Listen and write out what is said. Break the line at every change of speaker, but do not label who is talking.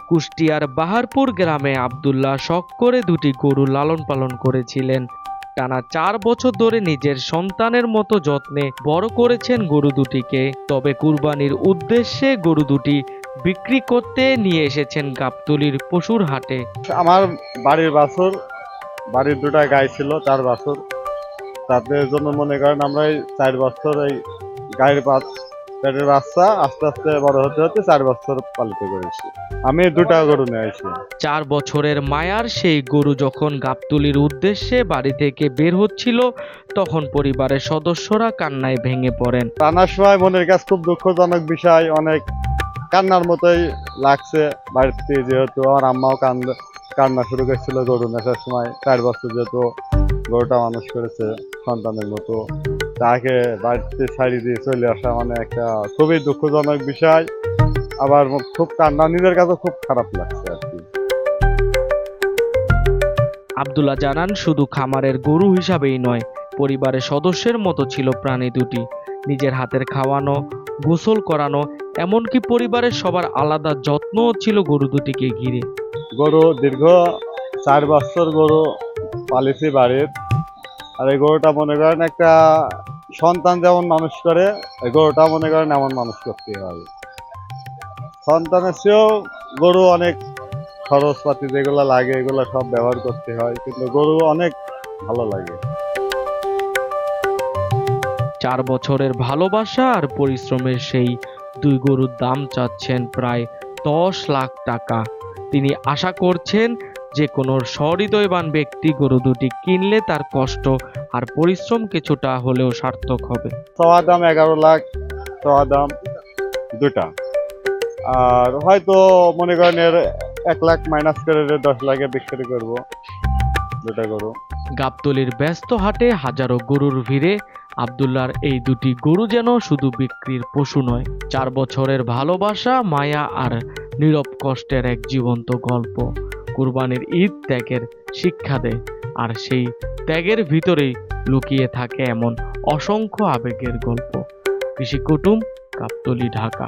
কুষ্টিয়ার বাহারপুর গ্রামে আব্দুল্লাহ শখ করে দুটি গরু লালন পালন করেছিলেন। টানা 4 বছর ধরে নিজের সন্তানের মতো যত্নে বড় করেছেন গরু দুটিকে। তবে কুরবানির উদ্দেশ্যে গরু দুটি বিক্রি করতে নিয়ে এসেছেন গাবতলীর পশুর হাটে।
আমার বাড়ির দুটা গাই ছিল, 4 বছর। তাদের জন্য মনে করেন আমরা এই 4 বছর এই গায়ের পেটের বাচ্চা আস্তে আস্তে বড় হতে হতে 4 বছর পালিত করেছি। আমি দুটা গরু নিয়ে আসি।
4 বছরের মায়ার সেই গরু যখন গাবতলীর উদ্দেশ্যে বাড়ি থেকে বের হচ্ছিল, তখন পরিবারের সদস্যরা কান্নায় ভেঙে পড়েন।
টানার সময় মনের কাছে খুব দুঃখজনক বিষয়, অনেক কান্নার মতোই লাগছে। বাড়িতে যেহেতু আমার আম্মাও কান্না শুরু করেছিল গরু নেশার সময়। 4 বছর যেহেতু গরুটা মানুষ করেছে সন্তানের মতো, তাকে বাড়িতে ছাড়িয়ে দিয়ে চলে আসা মানে একটা খুবই দুঃখজনক বিষয়। আবার খুব কান্না, নিজের কাছে খুব খারাপ লাগছে আর কি।
আব্দুল্লাহ জানান, শুধু খামারের গরু হিসাবেই নয়, পরিবারের সদস্যের মতো ছিল প্রাণী দুটি। নিজের হাতের খাওয়ানো, গোসল করানো, এমনকি পরিবারের সবার আলাদা যত্নও ছিল গরু দুটিকে ঘিরে।
গরু দীর্ঘ 4 বছর গরু পালিছি বাড়ির। আর এই গরুটা মনে করেন একটা সন্তান যেমন মানুষ করে, এই গরুটা মনে করেন এমন মানুষ করতে হয়। সন্তানের চেয়েও গরু অনেক খরচপাতি যেগুলো লাগে এগুলো সব ব্যবহার করতে হয়, কিন্তু গরু অনেক ভালো লাগে।
4 বছরের ভালোবাসা আর পরিশ্রমের সেই 2 গরুর দাম চাচ্ছেন প্রায় 10 লাখ টাকা। তিনি আশা করছেন যে কোনো সহৃদয়বান ব্যক্তি গরু দুটি কিনলে তার কষ্ট আর পরিশ্রম কিছুটা হলেও সার্থক হবে।
চাওয়া দাম 11 লাখ, চাওয়া দাম দুটা। আর হয়তো মনে করেন এর 1 লাখ মাইনাস করে 10 লাখে বিক্রি করবো দুটা গরু।
গাবতলীর ব্যস্ত হাটে হাজারো গরুর ভিড়ে আব্দুল্লাহর এই দুটি গরু যেন শুধু বিক্রির পশু নয়, 4 বছরের ভালোবাসা, মায়া আর নীরব কষ্টের এক জীবন্ত গল্প। কুরবানির ঈদ ত্যাগের শিক্ষা দেয়, আর সেই ত্যাগের ভিতরেই লুকিয়ে থাকে এমন অসংখ্য আবেগের গল্প। কৃষি কুটুম, গাবতলী, ঢাকা।